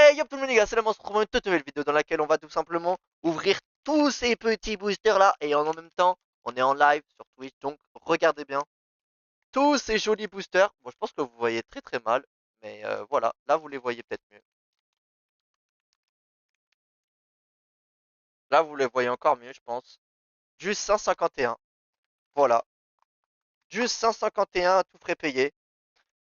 Hey yo tout le monde les gars, c'est la monstre pour une toute nouvelle vidéo dans laquelle on va tout simplement ouvrir tous ces petits boosters là et en même temps on est en live sur Twitch donc regardez bien tous ces jolis boosters. Bon je pense que vous voyez très très mal mais voilà, là vous les voyez peut-être mieux. Là vous les voyez encore mieux je pense. Juste 151, voilà, juste 151 à tout frais payé.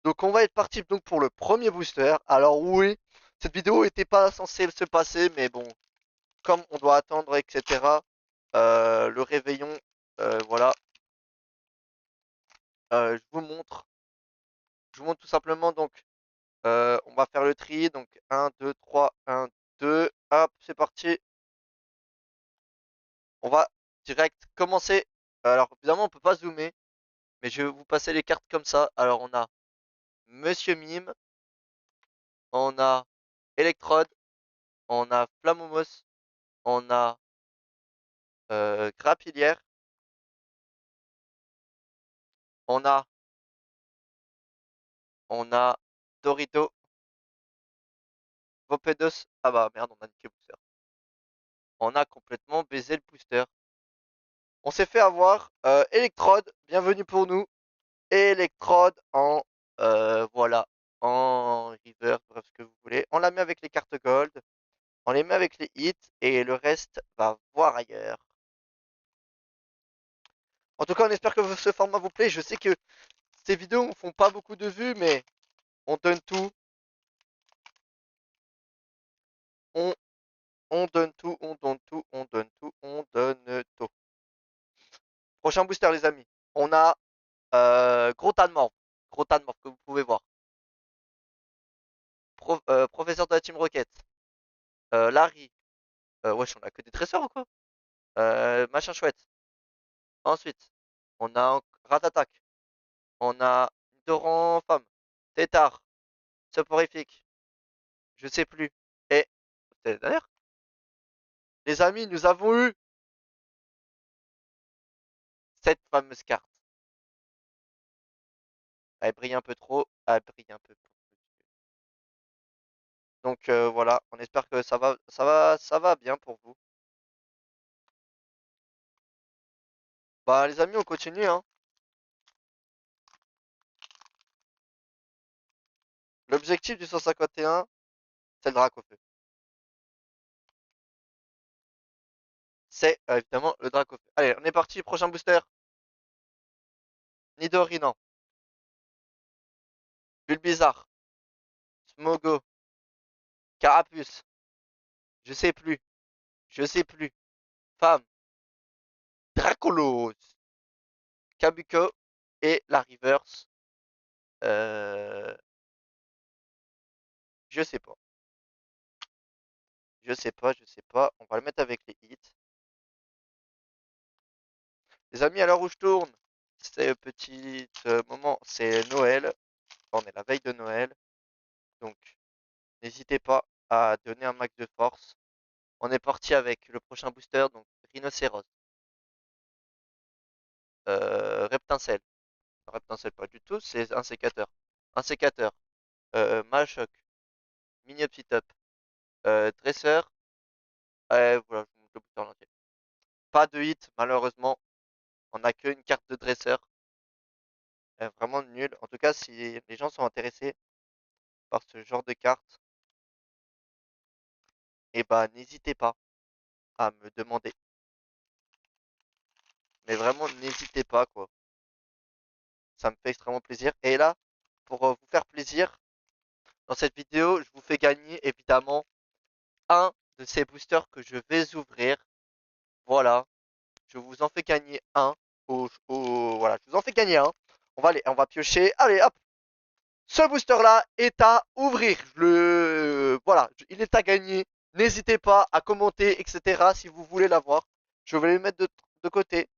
Donc on va être parti donc pour le premier booster. Alors oui, cette vidéo n'était pas censée se passer mais bon, comme on doit attendre etc. Le réveillon, voilà. Je vous montre. Je vous montre tout simplement donc on va faire le tri. Donc 1, 2, 3, 1, 2. Hop, c'est parti. On va direct commencer. Alors évidemment on peut pas zoomer, mais je vais vous passer les cartes comme ça. Alors on a Monsieur Mime, on a Electrode, on a Flamomos, on a Grapilière, on a Dorito, Vopedos. Ah bah merde, on a niqué le booster. On a complètement baisé le booster. On s'est fait avoir. Electrode, bienvenue pour nous. Electrode en voilà, en river, bref ce que vous voulez. On la met avec les cartes gold, on les met avec les hits et le reste va voir ailleurs. En tout cas, on espère que ce format vous plaît. Je sais que ces vidéos ne font pas beaucoup de vues, mais on donne tout. On, on donne tout, on donne tout, on donne tout, on donne tout. Prochain booster, les amis. On a Gros tas de morts. Gros tas de morts que vous pouvez voir. Professeur de la Team Rocket. Larry. Wesh, on a que des dresseurs ou quoi? Machin chouette. Ensuite, on a Ratatak. On a Doran Femme. Tétard. Soporifique. Je sais plus. Et, d'ailleurs, les amis, nous avons eu cette fameuse carte. Elle brille un peu trop. Elle brille un peu trop. Donc voilà, on espère que ça va bien pour vous. Bah les amis, on continue hein. L'objectif du 151, c'est le drac au feu. C'est évidemment le drac au feu. Allez, on est parti, prochain booster. Nidorino, Bulbizarre, Smogo, Carapuce, je sais plus, je sais plus. Femme, Dracolos, Kabuko et la reverse. Euh, je sais pas. Je sais pas, je sais pas. On va le mettre avec les hits. Les amis, à l'heure où je tourne, c'est petit moment, c'est Noël. On est la veille de Noël. Donc, n'hésitez pas à donner un max de force. On est parti avec le prochain booster, donc Rhinocéros. Reptincelle. Reptincelle pas du tout, c'est un sécateur. Un sécateur. Machoc. Mini-Up. Dresseur. Voilà, je vous montre le booster en entier. Pas de hit, malheureusement. On n'a qu'une carte de dresseur. Vraiment nul. En tout cas, si les gens sont intéressés par ce genre de carte, eh ben, n'hésitez pas à me demander. Mais vraiment, n'hésitez pas, quoi. Ça me fait extrêmement plaisir. Et là, pour vous faire plaisir, dans cette vidéo, je vous fais gagner, évidemment, un de ces boosters que je vais ouvrir. Voilà. Je vous en fais gagner un. Voilà, je vous en fais gagner un. On va piocher. Allez, hop. Ce booster-là est à ouvrir. Voilà, il est à gagner. N'hésitez pas à commenter, etc. si vous voulez l'avoir. Je vais les mettre de côté.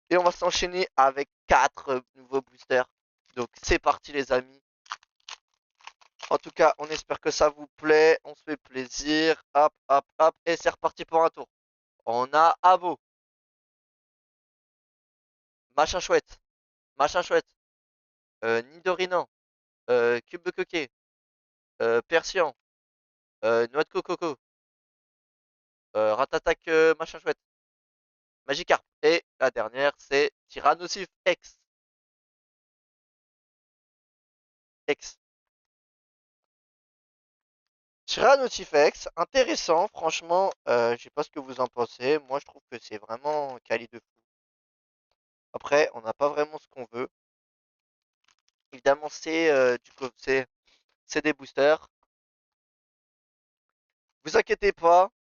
Et on va s'enchaîner avec 4 nouveaux boosters. Donc c'est parti les amis. En tout cas, on espère que ça vous plaît. On se fait plaisir. Hop, hop, hop. Et c'est reparti pour un tour. On a Avo. Machin chouette. Machin chouette. Nidorino. Cube de coquet. Persian. Noix de coco. Ratatak machin chouette. Magikarp. Et la dernière, c'est Tyrannosif X. X. Tyrannosif X, intéressant, franchement, je sais pas ce que vous en pensez. Moi, je trouve que c'est vraiment quali de fou. Après, on n'a pas vraiment ce qu'on veut. Évidemment, c'est des boosters. Vous inquiétez pas,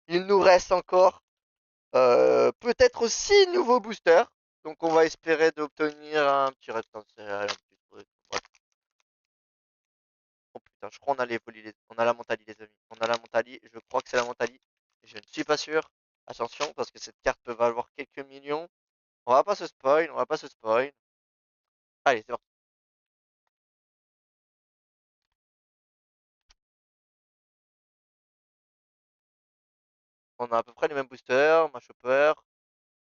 il nous reste encore peut-être 6 nouveaux boosters. Donc on va espérer d'obtenir un petit restant de céréales, un petit truc. Bref. Oh putain, je crois qu'on a on a la Mentali les amis. On a la Mentali, je crois que c'est la Mentali. Je ne suis pas sûr. Attention, parce que cette carte peut valoir quelques millions. On va pas se spoil, on va pas se spoil. Allez, c'est parti. On a à peu près les mêmes boosters, Machopper,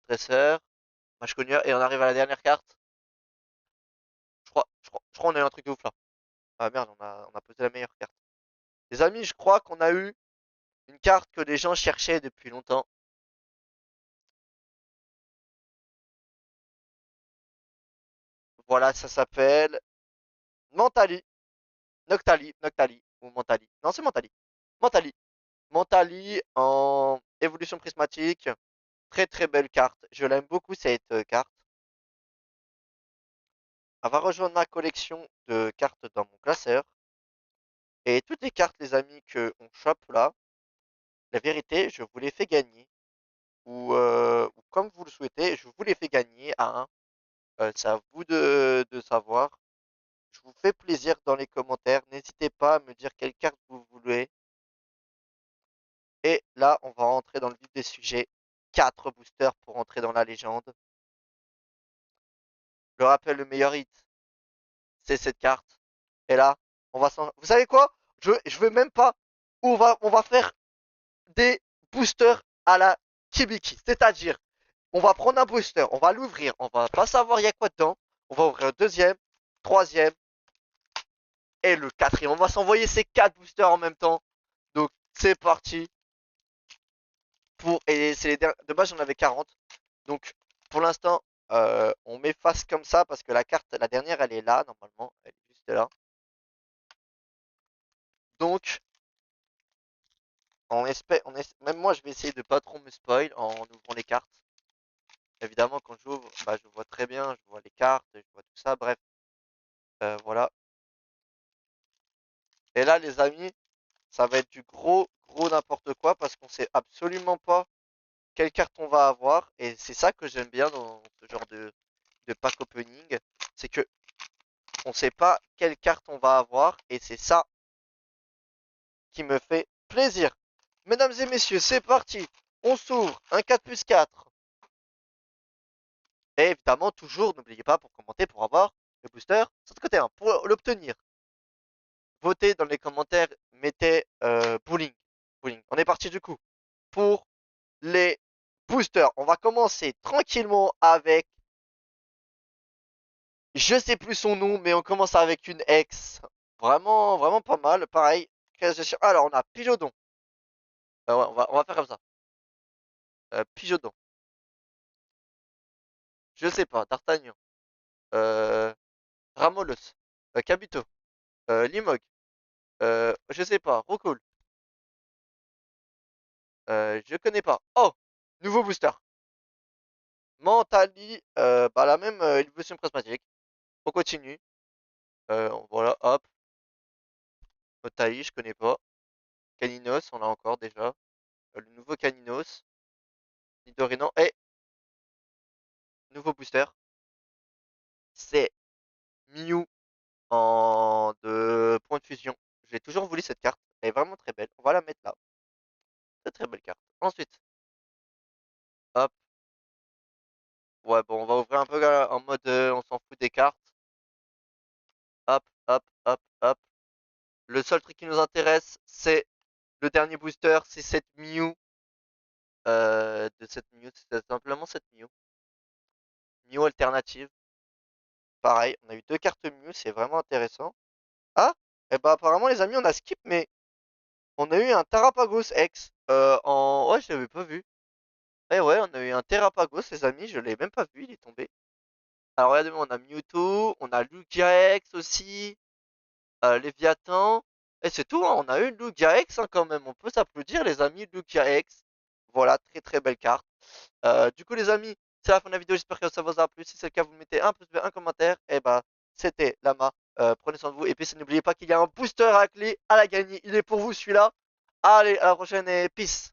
Tracer, Machcogneur, et on arrive à la dernière carte. Je crois qu'on a eu un truc de ouf là. Ah merde, on a posé la meilleure carte. Les amis, je crois qu'on a eu une carte que les gens cherchaient depuis longtemps. Voilà, ça s'appelle Mentali. Noctali ou Mentali. Non, c'est Mentali. Mentali. Mentali en évolution prismatique. Très très belle carte. Je l'aime beaucoup cette carte. Elle va rejoindre ma collection de cartes dans mon classeur. Et toutes les cartes, les amis, que on chope là, la vérité, je vous les fais gagner. Ou comme vous le souhaitez, je vous les fais gagner à un. C'est à vous de savoir. Je vous fais plaisir dans les commentaires. N'hésitez pas à me dire quelle carte vous voulez. Et là, on va rentrer dans le vif des sujets. 4 boosters pour entrer dans la légende. Je le rappelle, le meilleur hit, c'est cette carte. Et là, on va s'en... Vous savez quoi? Je veux même pas. On va faire des boosters à la Kibiki. C'est-à-dire, on va prendre un booster, on va l'ouvrir, on va pas savoir il y a quoi dedans. On va ouvrir le deuxième, troisième et le quatrième. On va s'envoyer ces 4 boosters en même temps. Donc, c'est parti. Et c'est de base, j'en avais 40. Donc, pour l'instant, on met face comme ça parce que la carte, la dernière, elle est là, normalement. Elle est juste là. Donc, même moi, je vais essayer de pas trop me spoil en ouvrant les cartes. Évidemment, quand j'ouvre, bah, je vois très bien, je vois les cartes, je vois tout ça. Bref, voilà. Et là, les amis, ça va être du gros, gros n'importe quoi parce qu'on sait absolument pas quelle carte on va avoir. Et c'est ça que j'aime bien dans ce genre de pack opening. C'est que on sait pas quelle carte on va avoir. Et c'est ça qui me fait plaisir. Mesdames et messieurs, c'est parti. On s'ouvre un 4 plus 4. Et évidemment, toujours, n'oubliez pas pour commenter, pour avoir le booster sur le côté 1. Pour l'obtenir, votez dans les commentaires, mettez bowling. Bowling. On est parti du coup pour les boosters. On va commencer tranquillement avec, je sais plus son nom, mais on commence avec une X. Vraiment, vraiment pas mal. Pareil. Alors, on a Pigeodon. Ouais, on va faire comme ça. Pigeodon. Je sais pas. D'Artagnan. Euh, Ramolos. Kabuto. Limog. Je sais pas. Rocool. Je connais pas. Oh! Nouveau booster. Mentali. Bah, la même évolution prismatique. On continue. Voilà, hop. Mentali, je connais pas. Caninos, on l'a encore déjà. Le nouveau Caninos. Nidorino. Et nouveau booster. C'est Mew en de point de fusion. J'ai toujours voulu cette carte. Elle est vraiment très belle. On va la mettre là. Très très belle carte. Ensuite, hop. Ouais, bon, on va ouvrir un peu en mode on s'en fout des cartes. Hop, hop, hop, hop. Le seul truc qui nous intéresse, c'est le dernier booster, c'est cette Mew. De cette Mew, c'est simplement cette Mew. Mew alternative. Pareil, on a eu 2 cartes Mew, c'est vraiment intéressant. Ah, et bah apparemment les amis, on a skip, mais On a eu un Terrapagos X. Ouais, je l'avais pas vu. Eh ouais, on a eu un Terrapagos, les amis, je l'ai même pas vu, il est tombé. Alors regardez-moi, on a Mewtwo, on a Lugia X aussi, Léviathan. Et c'est tout, hein, on a eu Lugia X hein, quand même. On peut s'applaudir, les amis, Lugia X. Voilà, très très belle carte. Du coup, les amis, c'est la fin de la vidéo. J'espère que ça vous a plu. Si c'est le cas, vous mettez un pouce bleu, un commentaire. Et bah, c'était Lama. Prenez soin de vous. Et puis, n'oubliez pas qu'il y a un booster à clé à la gagner. Il est pour vous celui-là. Allez, à la prochaine et peace.